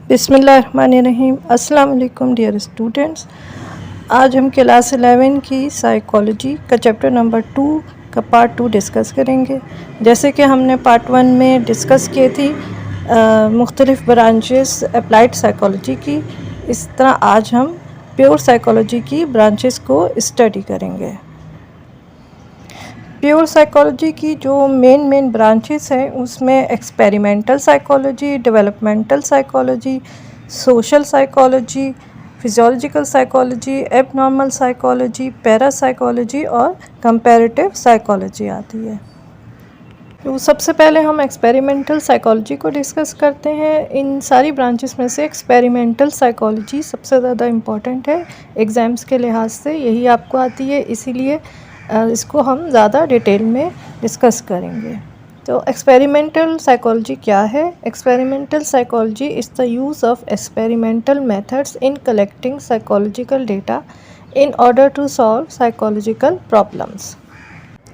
बिस्मिल्लाहिर्रहमानिर्रहीम। अस्सलाम वालेकुम डियर स्टूडेंट्स। आज हम क्लास 11 की साइकोलॉजी का चैप्टर नंबर 2 का पार्ट 2 डिस्कस करेंगे। जैसे कि हमने पार्ट 1 में डिस्कस की थी मुख्तलिफ़ ब्रांचेस अप्लाइड साइकोलॉजी की, इस तरह आज हम प्योर साइकोलॉजी की ब्रांचेस को स्टडी करेंगे। प्योर साइकोलॉजी की जो मेन ब्रांचेस हैं उसमें experimental psychology, developmental psychology, social psychology, physiological psychology, abnormal psychology, parapsychology और कंपैरेटिव साइकोलॉजी आती है। तो सबसे पहले हम एक्सपेरिमेंटल साइकोलॉजी को डिस्कस करते हैं। इन सारी ब्रांचेस में से एक्सपेरिमेंटल साइकोलॉजी सबसे ज़्यादा इम्पॉर्टेंट है एग्ज़ाम्स के लिहाज से, यही आपको आती है, इसीलिए इसको हम ज़्यादा डिटेल में डिस्कस करेंगे। तो एक्सपेरिमेंटल साइकोलॉजी क्या है? Experimental psychology is the use of experimental methods in collecting psychological data in order to solve psychological problems.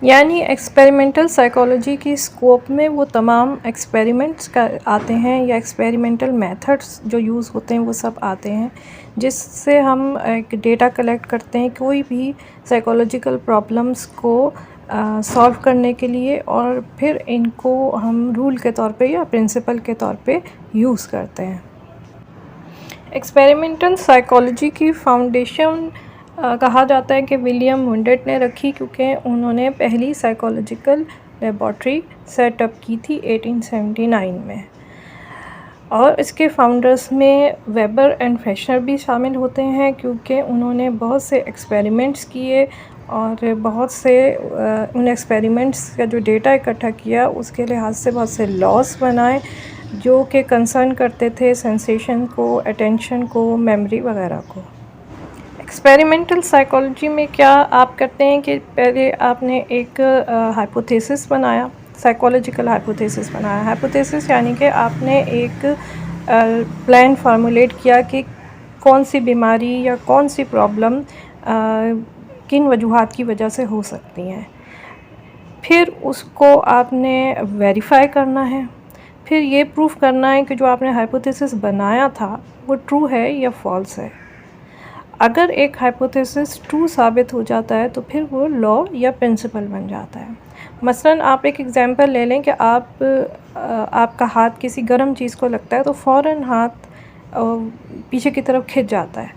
यानी एक्सपेरिमेंटल साइकोलॉजी की स्कोप में वो तमाम एक्सपेरिमेंट्स का आते हैं या एक्सपेरिमेंटल मेथड्स जो यूज़ होते हैं वो सब आते हैं, जिससे हम एक डेटा कलेक्ट करते हैं कोई भी साइकोलॉजिकल प्रॉब्लम्स को सॉल्व करने के लिए, और फिर इनको हम रूल के तौर पे या प्रिंसिपल के तौर पे यूज़ करते हैं। एक्सपेरिमेंटल साइकोलॉजी की फाउंडेशन कहा जाता है कि विलियम वुंडेट ने रखी, क्योंकि उन्होंने पहली साइकोलॉजिकल लेबॉर्ट्री सेटअप की थी 1879 में, और इसके फाउंडर्स में वेबर एंड फेशनर भी शामिल होते हैं, क्योंकि उन्होंने बहुत से एक्सपेरिमेंट्स किए और बहुत से उन एक्सपेरिमेंट्स का जो डेटा इकट्ठा किया उसके लिहाज से बहुत से लॉस बनाए जो कि कंसर्न करते थे सेंसेशन को, अटेंशन को, मेमोरी वगैरह को। एक्सपेरिमेंटल साइकोलॉजी में क्या आप करते हैं कि पहले आपने एक हाइपोथेसिस बनाया, साइकोलॉजिकल हाइपोथेसिस बनाया। हाइपोथेसिस यानी कि आपने एक प्लान फार्मूलेट किया कि कौन सी बीमारी या कौन सी प्रॉब्लम किन वजूहात की वजह से हो सकती हैं। फिर उसको आपने वेरीफाई करना है, फिर ये प्रूफ करना है कि जो आपने हाइपोथेसिस बनाया था वो ट्रू है या फॉल्स है। अगर एक हाइपोथेसिस ट्रू साबित हो जाता है तो फिर वो लॉ या प्रिंसिपल बन जाता है। मसलन आप एक एग्ज़ाम्पल ले लें कि आपका हाथ किसी गर्म चीज़ को लगता है तो फ़ौरन हाथ पीछे की तरफ खिंच जाता है,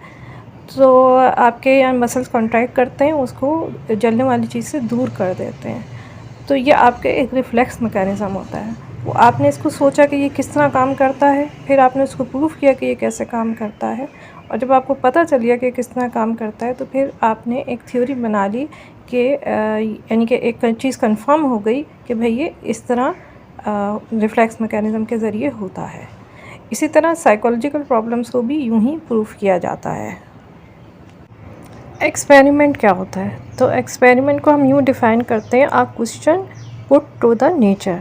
तो आपके यहाँ मसल्स कॉन्ट्रैक्ट करते हैं, उसको जलने वाली चीज़ से दूर कर देते हैं। तो ये आपके एक रिफ्लेक्स मैकेनिज़्म होता है। वो आपने इसको सोचा कि ये किस तरह काम करता है, फिर आपने उसको प्रूफ किया कि ये कैसे काम करता है, और जब आपको पता चल गया कि किस तरह काम करता है तो फिर आपने एक थ्योरी बना ली कि यानी कि एक चीज़ कंफर्म हो गई कि भाई ये इस तरह रिफ्लेक्स मैकेनिज़्म के ज़रिए होता है। इसी तरह साइकोलॉजिकल प्रॉब्लम्स को भी यूं ही प्रूफ किया जाता है। एक्सपेरिमेंट क्या होता है? तो एक्सपेरिमेंट को हम यूँ डिफ़ाइन करते हैं, a question put to the nature,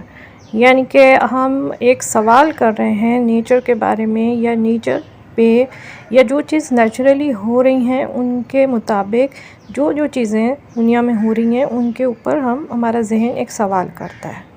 यानी कि हम एक सवाल कर रहे हैं नेचर के बारे में या नेचर पे, या जो चीज़ नेचुरली हो रही हैं उनके मुताबिक जो चीज़ें दुनिया में हो रही हैं उनके ऊपर हमारा जहन एक सवाल करता है।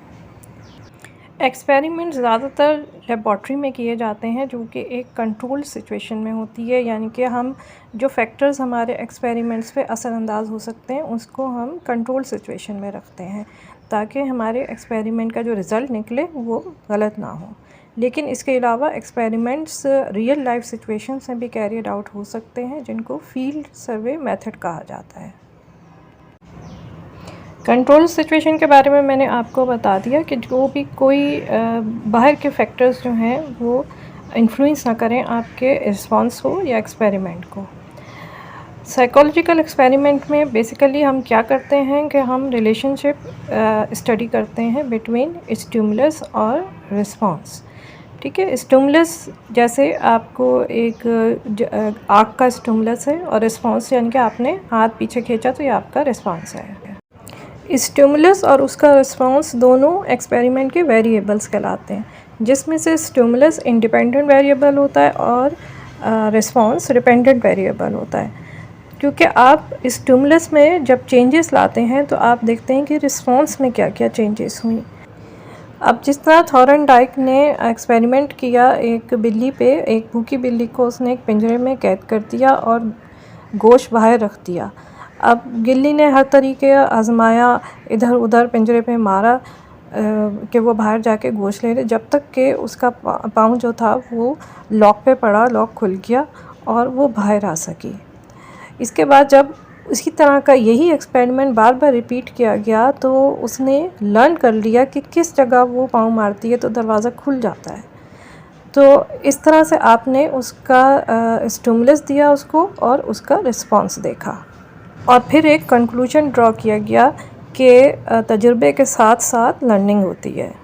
एक्सपेरिमेंट ज़्यादातर लेबॉर्ट्री में किए जाते हैं जो कि एक कंट्रोल्ड सिचुएशन में होती है, यानी कि हम जो फैक्टर्स हमारे एक्सपेरिमेंट्स पे असरअंदाज हो सकते हैं उसको हम कंट्रोल्ड सिचुएशन में रखते हैं ताकि हमारे एक्सपेरिमेंट का जो रिज़ल्ट निकले वो गलत ना हो। लेकिन इसके अलावा एक्सपेरिमेंट्स रियल लाइफ सिचुएशंस में भी कैरियड आउट हो सकते हैं, जिनको फील्ड सर्वे मेथड कहा जाता है। कंट्रोल सिचुएशन के बारे में मैंने आपको बता दिया कि जो भी कोई बाहर के फैक्टर्स जो हैं वो इन्फ्लुएंस ना करें आपके रिस्पॉन्स को या एक्सपेरिमेंट को। साइकोलॉजिकल एक्सपेरिमेंट में बेसिकली हम क्या करते हैं कि हम रिलेशनशिप स्टडी करते हैं बिटवीन स्टिमुलस और रिस्पॉन्स। ठीक है, स्टिमुलस जैसे आपको एक आँख का स्टिमुलस है और रिस्पॉन्स यानी कि आपने हाथ पीछे खींचा तो ये आपका रिस्पॉन्स है। स्टिमुलस और उसका रिस्पॉन्स दोनों एक्सपेरिमेंट के वेरिएबल्स कहलाते हैं, जिसमें से स्टिमुलस इंडिपेंडेंट वेरिएबल होता है और रिस्पॉन्स डिपेंडेंट वेरिएबल होता है। क्योंकि आप स्टिमुलस में जब चेंजेस लाते हैं तो आप देखते हैं कि रिस्पॉन्स में क्या क्या चेंजेस हुई। अब जिस तरह थॉर्नडाइक ने एक्सपेरिमेंट किया एक बिल्ली पे, एक भूखी बिल्ली को उसने एक पिंजरे में कैद कर दिया और गोश्त बाहर रख दिया। अब गिल्ली ने हर तरीके आजमाया, इधर उधर पिंजरे पे मारा कि वो बाहर जाके गोश्त ले ले, जब तक कि उसका पाँव जो था वो लॉक पे पड़ा, लॉक खुल गया और वो बाहर आ सकी। इसके बाद जब इसी तरह का यही एक्सपेरिमेंट बार बार रिपीट किया गया तो उसने लर्न कर लिया कि किस जगह वो पाँव मारती है तो दरवाज़ा खुल जाता है। तो इस तरह से आपने उसका स्टिमुलस दिया उसको और उसका रिस्पॉन्स देखा और फिर एक कंक्लूजन ड्रॉ किया गया कि तजुर्बे के साथ साथ लर्निंग होती है।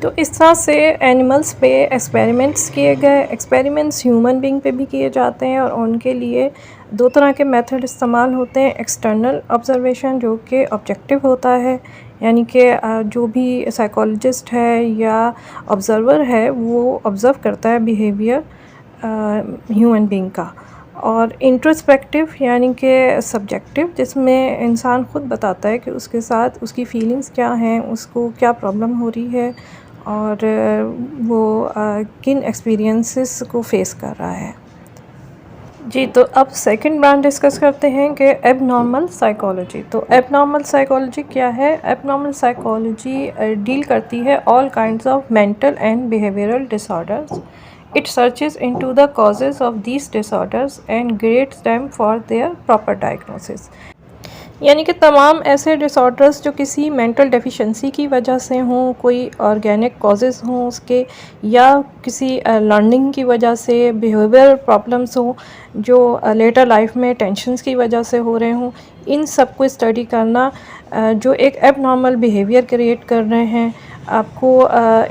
तो इस तरह से एनिमल्स पे एक्सपेरिमेंट्स किए गए। एक्सपेरिमेंट्स ह्यूमन बीइंग पे भी किए जाते हैं और उनके लिए दो तरह के मेथड इस्तेमाल होते हैं। एक्सटर्नल ऑब्जर्वेशन जो कि ऑब्जेक्टिव होता है, यानी कि जो भी साइकोलॉजिस्ट है या ऑब्ज़र्वर है वो ऑब्ज़र्व करता है बिहेवियर ह्यूमन बीइंग का। और इंट्रोस्पेक्टिव यानी कि सब्जेक्टिव, जिसमें इंसान ख़ुद बताता है कि उसके साथ उसकी फ़ीलिंग्स क्या हैं, उसको क्या प्रॉब्लम हो रही है और वो किन एक्सपीरियंसेस को फ़ेस कर रहा है। जी, तो अब सेकंड ब्रांच डिस्कस करते हैं कि एबनॉर्मल साइकोलॉजी। तो एबनॉर्मल साइकोलॉजी क्या है? एबनॉर्मल साइकोलॉजी डील करती है all kinds of mental and behavioural disorders. It searches into the causes of these disorders and grades them for their proper diagnosis। यानी कि तमाम ऐसे डिसऑर्डर्स जो किसी मेंटल डेफिशिएंसी की वजह से हों, कोई ऑर्गेनिक कॉजेज़ हों उसके, या किसी लर्निंग की वजह से बिहेवियर प्रॉब्लम्स हों जो लेटर लाइफ में टेंशन्स की वजह से हो रहे हों, इन सब को स्टडी करना जो एक एबनॉर्मल बिहेवियर क्रिएट कर रहे हैं। आपको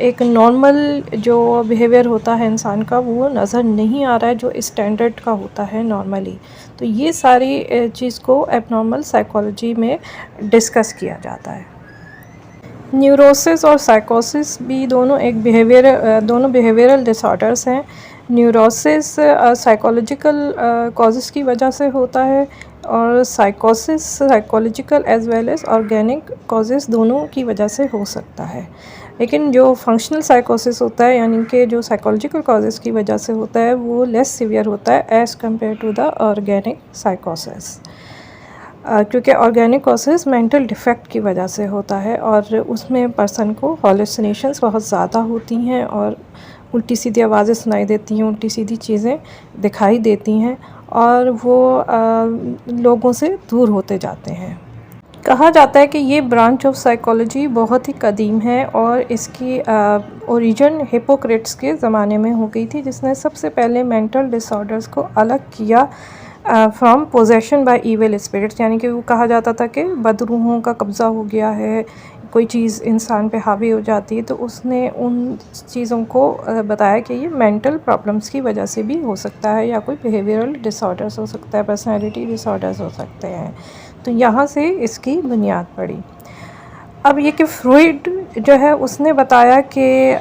एक नॉर्मल जो बिहेवियर होता है इंसान का वो नज़र नहीं आ रहा है जो स्टैंडर्ड का होता है नॉर्मली। तो ये सारी चीज़ को एबनॉर्मल साइकोलॉजी में डिस्कस किया जाता है। न्यूरोसिस और साइकोसिस भी दोनों दोनों बिहेवियरल डिसऑर्डर्स हैं। न्यूरोसिस साइकोलॉजिकल कॉजेज़ की वजह से होता है और साइकोसिस psychological as well as organic causes दोनों की वजह से हो सकता है। लेकिन जो फंक्शनल साइकोसिस होता है, यानी कि जो साइकोलॉजिकल कॉजेज़ की वजह से होता है, वो लेस सीवियर होता है as compare to the organic साइकोसिस। क्योंकि ऑर्गेनिक कॉजेज़ मेंटल डिफेक्ट की वजह से होता है और उसमें पर्सन को हॉलुसिनेशंस बहुत ज़्यादा होती हैं और उल्टी सीधी आवाज़ें सुनाई देती हैं, उल्टी सीधी चीज़ें दिखाई देती हैं और वो लोगों से दूर होते जाते हैं। कहा जाता है कि ये ब्रांच ऑफ साइकोलॉजी बहुत ही कदीम है और इसकी ओरिजिन हिपोक्रेट्स के ज़माने में हो गई थी, जिसने सबसे पहले मेंटल डिसऑर्डर्स को अलग किया from possession by evil spirits. यानी कि वो कहा जाता था कि बदरूहों का कब्ज़ा हो गया है, कोई चीज़ इंसान पे हावी हो जाती है, तो उसने उन चीज़ों को बताया कि ये मेंटल प्रॉब्लम्स की वजह से भी हो सकता है या कोई बिहेवियरल डिसऑर्डर्स हो सकता है, पर्सनैलिटी डिसऑर्डर्स हो सकते हैं। तो यहाँ से इसकी बुनियाद पड़ी। अब ये कि फ्रॉइड जो है उसने बताया कि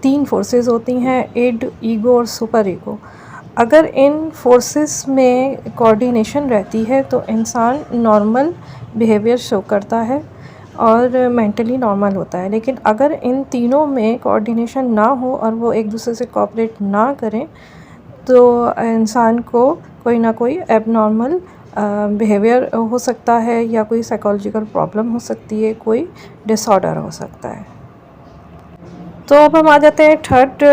3 फोर्सेस होती हैं, इड, ईगो और सुपर ईगो। अगर इन फोर्सेस में कोऑर्डिनेशन रहती है तो इंसान नॉर्मल बिहेवियर शो करता है और मेंटली नॉर्मल होता है। लेकिन अगर इन तीनों में कोऑर्डिनेशन ना हो और वो एक दूसरे से कोऑपरेट ना करें तो इंसान को कोई ना कोई एबनॉर्मल बिहेवियर हो सकता है या कोई साइकोलॉजिकल प्रॉब्लम हो सकती है, कोई डिसऑर्डर हो सकता है। तो अब हम आ जाते हैं थर्ड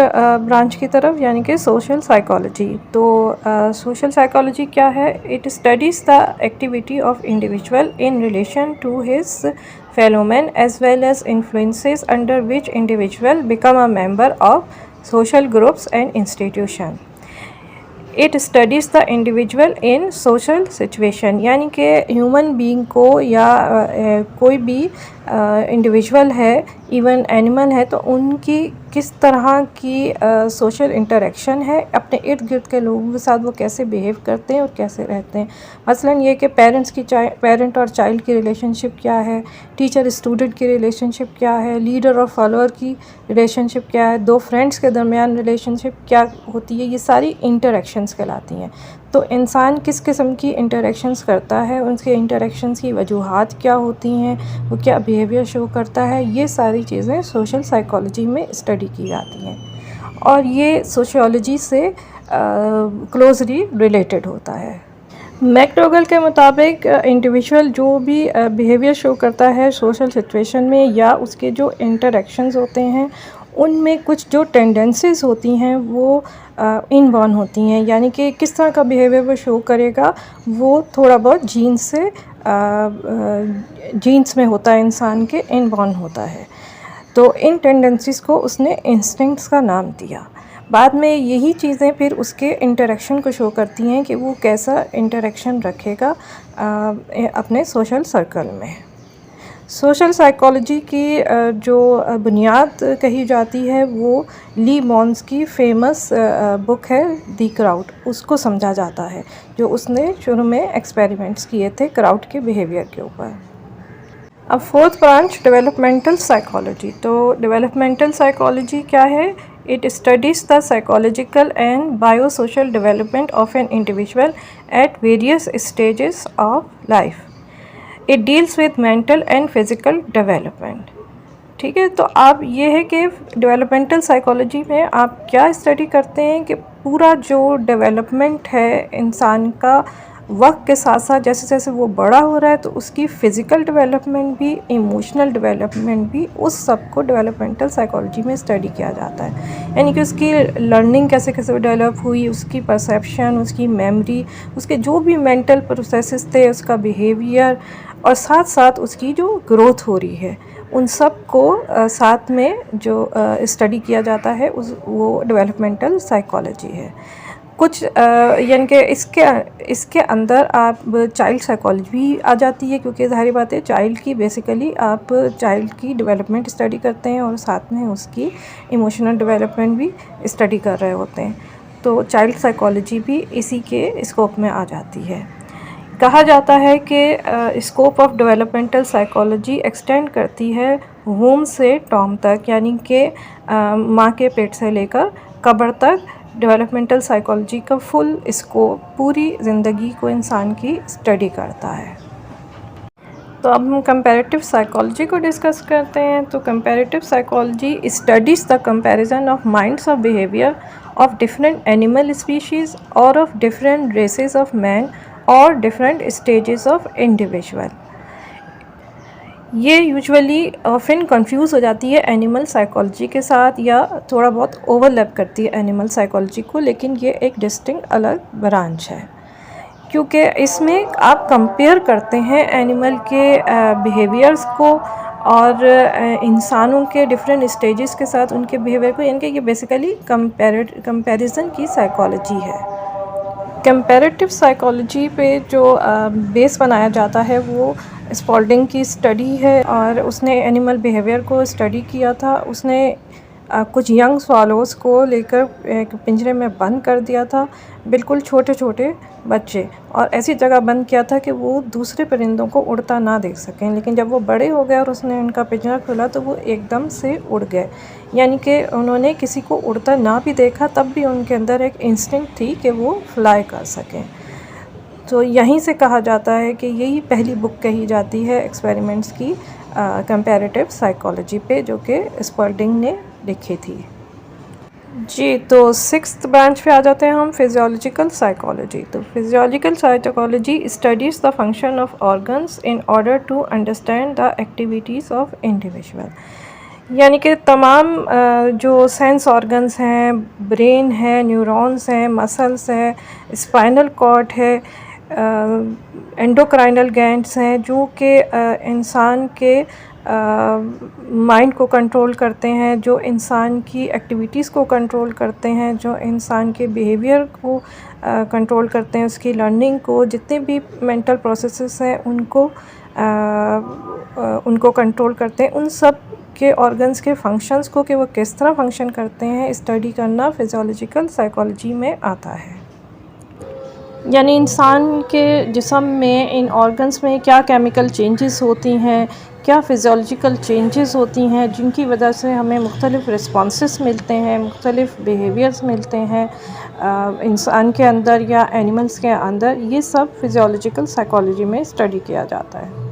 ब्रांच की तरफ, यानी कि सोशल साइकोलॉजी। तो सोशल साइकोलॉजी क्या है? It studies the activity of individual in relation to his fellow men as well as influences under which individual become a member of social groups and institution. It studies the individual in social situation, यानी कि human being को या कोई भी individual है, even animal है, तो उनकी किस तरह की सोशल इंटरेक्शन है, अपने इर्द गिर्द के लोगों के साथ वो कैसे बिहेव करते हैं और कैसे रहते हैं। मसलन ये कि पेरेंट और चाइल्ड की रिलेशनशिप क्या है, टीचर स्टूडेंट की रिलेशनशिप क्या है, लीडर और फॉलोअर की रिलेशनशिप क्या है, दो फ्रेंड्स के दरमियान रिलेशनशिप क्या होती है, ये सारी इंटरेक्शंस कहलाती हैं। तो इंसान किस किस्म की इंटरेक्शंस करता है, उनके इंटरेक्शंस की वजूहात क्या होती हैं, वो क्या बिहेवियर शो करता है, ये सारी चीज़ें सोशल साइकोलॉजी में स्टडी की जाती हैं और ये सोशियोलॉजी से क्लोजली रिलेटेड होता है। मैकडोगल के मुताबिक इंडिविजुअल जो भी बिहेवियर शो करता है सोशल सिचुएशन में या उसके जो इंटरेक्शंस होते हैं उनमें कुछ जो टेंडेंसीज होती हैं वो इनबॉर्न होती हैं, यानी कि किस तरह का बिहेवियर वो शो करेगा वो थोड़ा बहुत जीन्स में होता है, इंसान के इनबॉर्न होता है। तो इन टेंडेंसीज़ को उसने इंस्टिंक्ट्स का नाम दिया। बाद में यही चीज़ें फिर उसके इंटरेक्शन को शो करती हैं कि वो कैसा इंटरेक्शन रखेगा अपने सोशल सर्कल में। सोशल साइकोलॉजी की जो बुनियाद कही जाती है वो ली मॉन्स की फेमस बुक है दी क्राउड, उसको समझा जाता है, जो उसने शुरू में एक्सपेरिमेंट्स किए थे क्राउड के बिहेवियर के ऊपर। अब फोर्थ ब्रांच डेवलपमेंटल साइकोलॉजी। तो डेवलपमेंटल साइकोलॉजी क्या है? It studies the psychological and biosocial development of an individual at various stages of life. It deals with mental and physical development. ठीक है, तो आप ये है कि डेवलपमेंटल साइकोलॉजी में आप क्या स्टडी करते हैं कि पूरा जो डेवलपमेंट है इंसान का वक्त के साथ साथ जैसे जैसे वो बड़ा हो रहा है तो उसकी फ़िज़िकल डेवलपमेंट भी, इमोशनल डेवलपमेंट भी, उस सब को डेवलपमेंटल साइकोलॉजी में स्टडी किया जाता है। यानी कि उसकी लर्निंग कैसे कैसे डेवलप हुई, उसकी परसेप्शन, उसकी मेमोरी, उसके जो भी मेंटल प्रोसेसेस थे, उसका बिहेवियर और साथ साथ उसकी जो ग्रोथ हो रही है, उन सब को साथ में जो स्टडी किया जाता है वो डेवलपमेंटल साइकोलॉजी है। कुछ यानी कि इसके अंदर आप चाइल्ड साइकोलॉजी भी आ जाती है, क्योंकि ज़ाहिर बात है चाइल्ड की बेसिकली आप चाइल्ड की डेवलपमेंट स्टडी करते हैं और साथ में उसकी इमोशनल डेवलपमेंट भी स्टडी कर रहे होते हैं, तो चाइल्ड साइकोलॉजी भी इसी के स्कोप में आ जाती है। कहा जाता है कि scope of developmental psychology extend करती है वूम से टॉम तक, यानी कि माँ के पेट से लेकर कब्र तक डेवलपमेंटल साइकोलॉजी का फुल स्कोप पूरी ज़िंदगी को इंसान की स्टडी करता है। तो अब हम कंपैरेटिव साइकोलॉजी को डिस्कस करते हैं। तो comparative psychology studies the comparison of minds of behaviour of different animal species और of different races of man और डिफरेंट स्टेजेस ऑफ इंडिविजुअल। ये यूजुअली ऑफन कंफ्यूज हो जाती है एनिमल साइकोलॉजी के साथ या थोड़ा बहुत ओवरलैप करती है एनिमल साइकोलॉजी को, लेकिन ये एक डिस्टिंक्ट अलग ब्रांच है, क्योंकि इसमें आप कंपेयर करते हैं एनिमल के बिहेवियर्स को और इंसानों के डिफरेंट स्टेजेस के साथ उनके बिहेवियर को, यानी कि ये बेसिकली कंपैरिजन की साइकोलॉजी है। कंपैरेटिव साइकोलॉजी पे जो बेस बनाया जाता है वो स्पॉल्डिंग की स्टडी है और उसने एनिमल बिहेवियर को स्टडी किया था। उसने कुछ यंग स्वालोज़ को लेकर एक पिंजरे में बंद कर दिया था, बिल्कुल छोटे छोटे बच्चे, और ऐसी जगह बंद किया था कि वो दूसरे परिंदों को उड़ता ना देख सकें। लेकिन जब वो बड़े हो गए और उसने उनका पिंजरा खोला तो वो एकदम से उड़ गए, यानी कि उन्होंने किसी को उड़ता ना भी देखा तब भी उनके अंदर एक इंस्टिंक्ट थी कि वो फ्लाई कर सकें। तो यहीं से कहा जाता है कि यही पहली बुक कही जाती है एक्सपेरिमेंट्स की कंपैरेटिव साइकोलॉजी पे, जो कि स्पॉल्डिंग ने लिखी थी। जी, तो सिक्स्थ ब्रांच पे आ जाते हैं हम, फिजियोलॉजिकल साइकोलॉजी। तो physiological psychology studies the function of organs in order to understand the activities of individual. यानी कि तमाम जो सेंस ऑर्गन्स हैं, ब्रेन है, न्यूरॉन्स हैं, मसल्स हैं, स्पाइनल कॉर्ड है, एंडोक्राइनल ग्लैंड्स हैं, जो कि इंसान के माइंड को कंट्रोल करते हैं, जो इंसान की एक्टिविटीज़ को कंट्रोल करते हैं, जो इंसान के बिहेवियर को कंट्रोल करते हैं, उसकी लर्निंग को, जितने भी मेंटल प्रोसेसेस हैं उनको कंट्रोल करते हैं। उन सब के ऑर्गन्स के फंक्शंस को कि वो किस तरह फंक्शन करते हैं स्टडी करना फिजियोलॉजिकल साइकोलॉजी में आता है। यानी इंसान के जिस्म में, इन ऑर्गन्स में क्या केमिकल चेंजेस होती हैं, क्या फ़िज़ियोलॉजिकल चेंजेस होती हैं जिनकी वजह से हमें मुख्तलिफ़ रिस्पॉन्सेस मिलते हैं, मुख्तलिफ़ बिहेवियर्स मिलते हैं इंसान के अंदर या एनिमल्स के अंदर। ये सब फ़िज़ियोलॉजिकल साइकोलॉजी में स्टडी किया जाता है।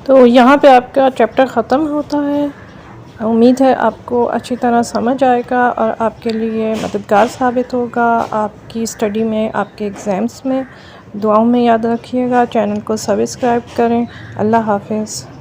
तो यहाँ पे आपका चैप्टर ख़त्म होता है। उम्मीद है आपको अच्छी तरह समझ आएगा और आपके लिए मददगार साबित होगा आपकी स्टडी में, आपके एग्ज़ाम्स में। दुआओं में याद रखिएगा। चैनल को सब्सक्राइब करें। अल्लाह हाफ़िज़।